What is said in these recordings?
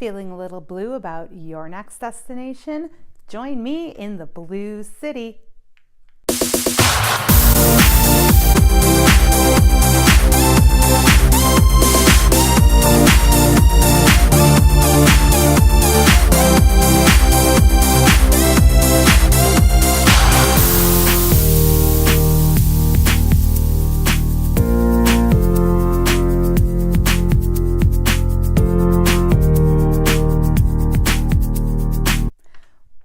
Feeling a little blue about your next destination? Join me in the Blue City.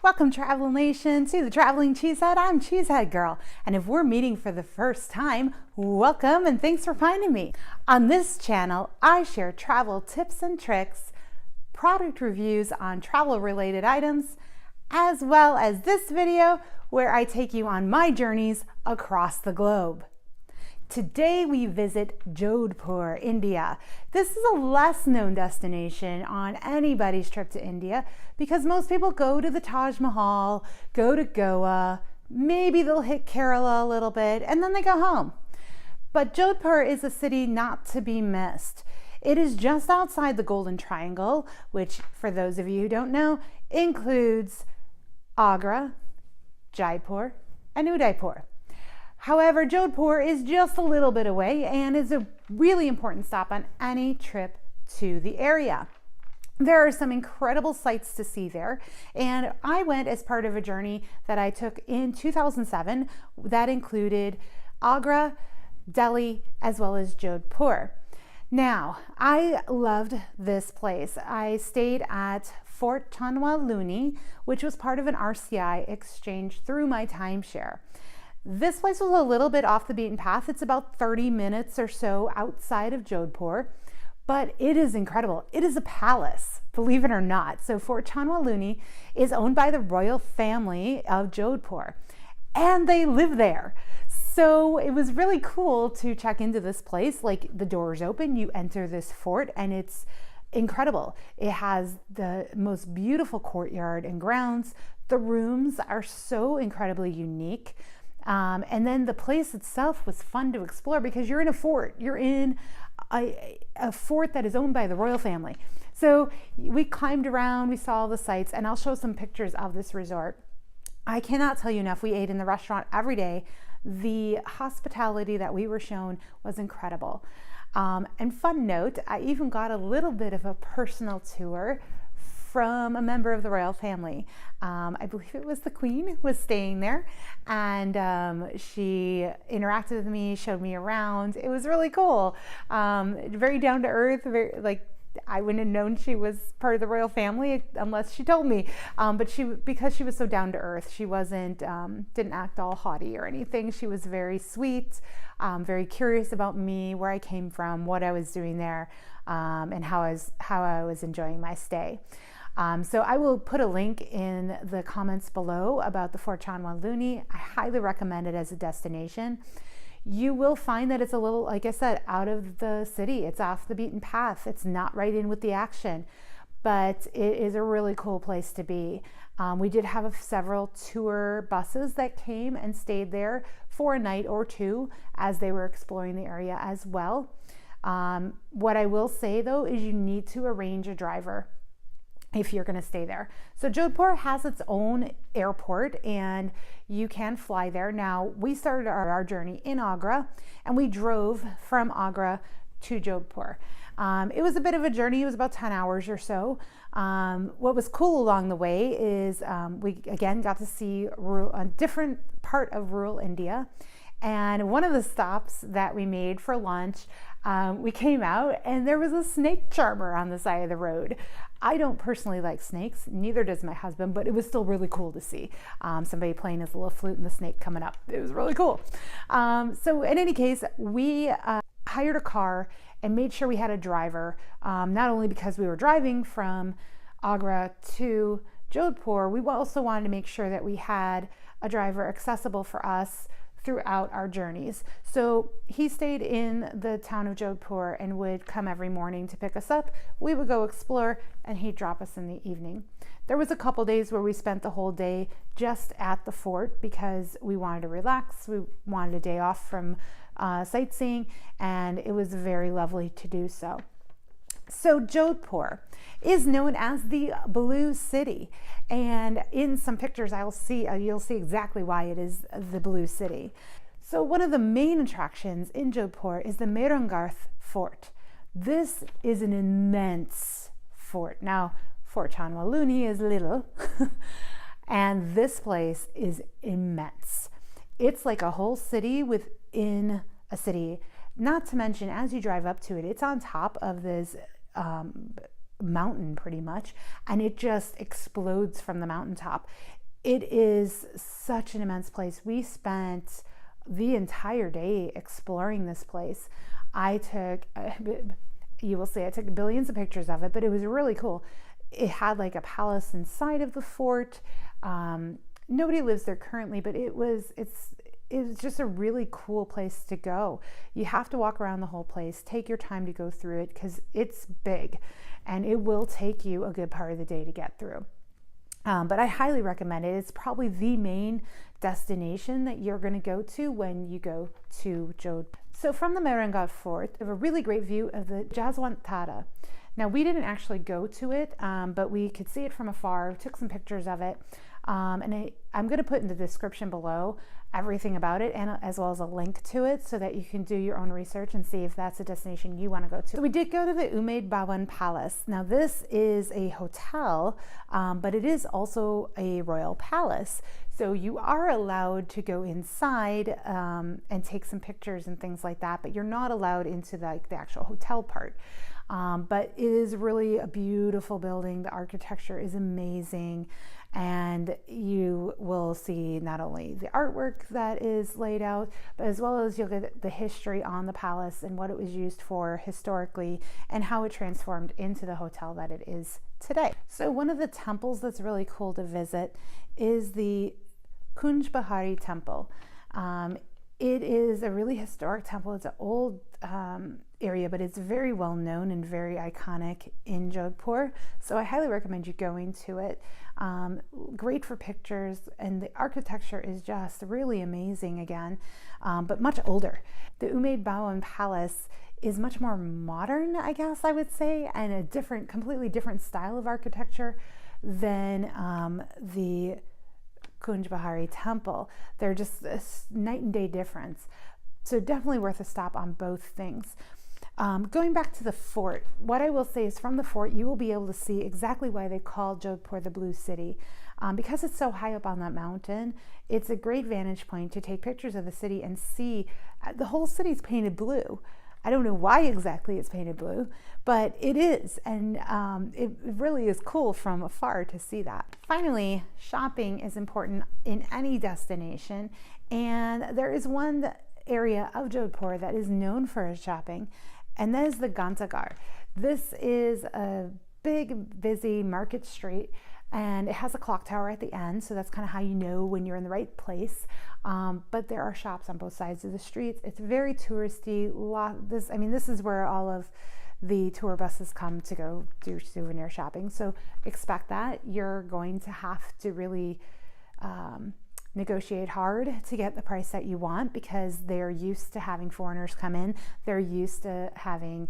Welcome, Travel Nation, to the Traveling Cheesehead. I'm Cheesehead Girl, and if we're meeting for the first time, welcome and thanks for finding me. On this channel, I share travel tips and tricks, product reviews on travel-related items, as well as this video where I take you on my journeys across the globe. Today we visit Jodhpur, India. This is a less known destination on anybody's trip to India because most people go to the Taj Mahal, go to Goa, maybe they'll hit Kerala a little bit, and then they go home. But Jodhpur is a city not to be missed. It is just outside the Golden Triangle, which, for those of you who don't know, includes Agra, Jaipur, and Udaipur. However, Jodhpur is just a little bit away and is a really important stop on any trip to the area. There are some incredible sights to see there, and I went as part of a journey that I took in 2007 that included Agra, Delhi, as well as Jodhpur. Now, I loved this place. I stayed at Fort Chanwa Luni, which was part of an RCI exchange through my timeshare. This place was a little bit off the beaten path. It's about 30 minutes or so outside of Jodhpur, but it is incredible. It is a palace, believe it or not. So Fort Chanwa Luni is owned by the royal family of Jodhpur, and they live there. So it was really cool to check into this place. Like, the doors open, you enter this fort, and it's incredible. It has the most beautiful courtyard and grounds. The rooms are so incredibly unique. And then the place itself was fun to explore because you're in a fort. You're in a fort that is owned by the royal family. So we climbed around, we saw all the sights, and I'll show some pictures of this resort. I cannot tell you enough. We ate in the restaurant every day. The hospitality that we were shown was incredible. And fun note, I even got a little bit of a personal tour from a member of the royal family. I believe it was the Queen was staying there, and she interacted with me, showed me around. It was really cool. Very down to earth, very, like, I wouldn't have known she was part of the royal family unless she told me. But because she was so down to earth, she wasn't, didn't act all haughty or anything. She was very sweet, very curious about me, where I came from, what I was doing there, and how I was enjoying my stay. So I will put a link in the comments below about the Fort Chanwa Luni. I highly recommend it as a destination. You will find that it's a little, like I said, out of the city. It's off the beaten path. It's not right in with the action, but it is a really cool place to be. We did have several tour buses that came and stayed there for a night or two as they were exploring the area as well. What I will say though is you need to arrange a driver if you're going to stay there. So Jodhpur has its own airport and you can fly there. Now, we started our journey in Agra and we drove from Agra to Jodhpur. It was a bit of a journey. It was about 10 hours or so. What was cool along the way is we again got to see a different part of rural India. And one of the stops that we made for lunch, we came out and there was a snake charmer on the side of the road. I don't personally like snakes, neither does my husband, but it was still really cool to see somebody playing his little flute and the snake coming up. It was really cool. So in any case, we hired a car and made sure we had a driver, not only because we were driving from Agra to Jodhpur, we also wanted to make sure that we had a driver accessible for us throughout our journeys. So he stayed in the town of Jodhpur and would come every morning to pick us up. We would go explore and he'd drop us in the evening. There was a couple days where we spent the whole day just at the fort because we wanted to relax. We wanted a day off from sightseeing, and it was very lovely to do so. So Jodhpur is known as the Blue City, and in some pictures you'll see exactly why it is the Blue City. So one of the main attractions in Jodhpur is the Mehrangarh Fort. This is an immense fort. Now, Fort Chanwaluni is little, and this place is immense. It's like a whole city within a city. Not to mention, as you drive up to it, it's on top of this mountain pretty much, and it just explodes from the mountaintop. It is such an immense place. We spent the entire day exploring this place. You will see I took billions of pictures of it, but it was really cool. It had like a palace inside of the fort. Nobody lives there currently, but it was just a really cool place to go. You have to walk around the whole place, take your time to go through it because it's big and it will take you a good part of the day to get through. But I highly recommend it. It's probably the main destination that you're going to go to when you go to Jodhpur. So from the Mehrangarh Fort, we have a really great view of the Jaswantara. Now, we didn't actually go to it, but we could see it from afar, took some pictures of it. And I'm going to put in the description below everything about it, and as well as a link to it so that you can do your own research and see if that's a destination you want to go to. So we did go to the Umaid Bhawan Palace. Now this is a hotel, but it is also a royal palace. So you are allowed to go inside and take some pictures and things like that, but you're not allowed into the actual hotel part. But it is really a beautiful building. The architecture is amazing. And you will see not only the artwork that is laid out, but as well as you'll get the history on the palace and what it was used for historically and how it transformed into the hotel that it is today. So one of the temples that's really cool to visit is the Kunj Bahari Temple. It is a really historic temple. It's an old area, but it's very well known and very iconic in Jodhpur. So I highly recommend you going to it. Great for pictures, and the architecture is just really amazing again, but much older. The Umaid Bhawan Palace is much more modern, I guess I would say, and a completely different style of architecture than the Kunj Bahari Temple. They're just a night and day difference. So definitely worth a stop on both things. Going back to the fort, what I will say is from the fort, you will be able to see exactly why they call Jodhpur the Blue City. Because it's so high up on that mountain, it's a great vantage point to take pictures of the city and see the whole city's painted blue. I don't know why exactly it's painted blue, but it is, and it really is cool from afar to see that. Finally, shopping is important in any destination, and there is one area of Jodhpur that is known for its shopping, and that is the Ghantaghar. This is a big, busy market street, and it has a clock tower at the end, so that's kind of how you know when you're in the right place. But there are shops on both sides of the streets. It's very touristy. This is where all of the tour buses come to go do souvenir shopping. So expect that. You're going to have to really negotiate hard to get the price that you want, because they're used to having foreigners come in. They're used to having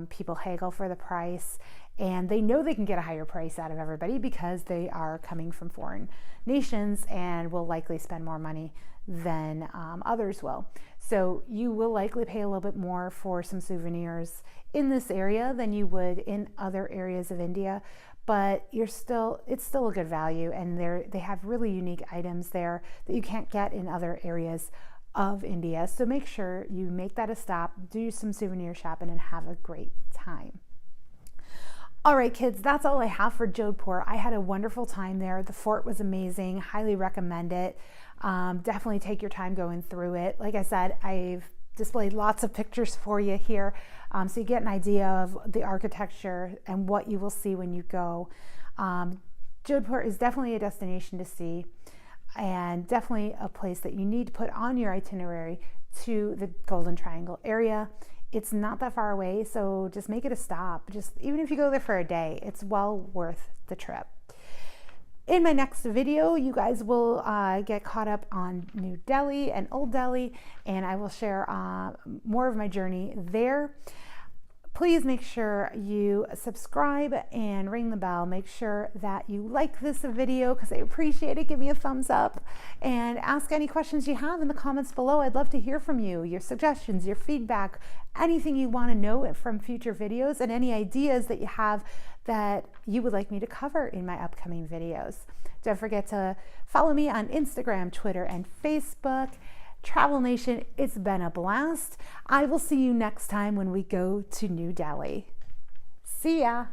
people haggle for the price, and they know they can get a higher price out of everybody because they are coming from foreign nations and will likely spend more money than others will. So you will likely pay a little bit more for some souvenirs in this area than you would in other areas of India, but it's still a good value, and they have really unique items there that you can't get in other areas of India. So make sure you make that a stop, do some souvenir shopping, and have a great time. All right, kids, that's all I have for Jodhpur. I had a wonderful time there. The fort was amazing. Highly recommend it. Definitely take your time going through it. Like I said, I've displayed lots of pictures for you here, so you get an idea of the architecture and what you will see when you go. Jodhpur is definitely a destination to see, and definitely a place that you need to put on your itinerary to the Golden Triangle area. It's not that far away, so just make it a stop. Even if you go there for a day, it's well worth the trip. In my next video, you guys will get caught up on New Delhi and Old Delhi, and I will share more of my journey there. Please make sure you subscribe and ring the bell. Make sure that you like this video because I appreciate it. Give me a thumbs up and ask any questions you have in the comments below. I'd love to hear from you, your suggestions, your feedback, anything you want to know from future videos, and any ideas that you have that you would like me to cover in my upcoming videos. Don't forget to follow me on Instagram, Twitter, and Facebook. Travel Nation, it's been a blast. I will see you next time when we go to New Delhi. See ya.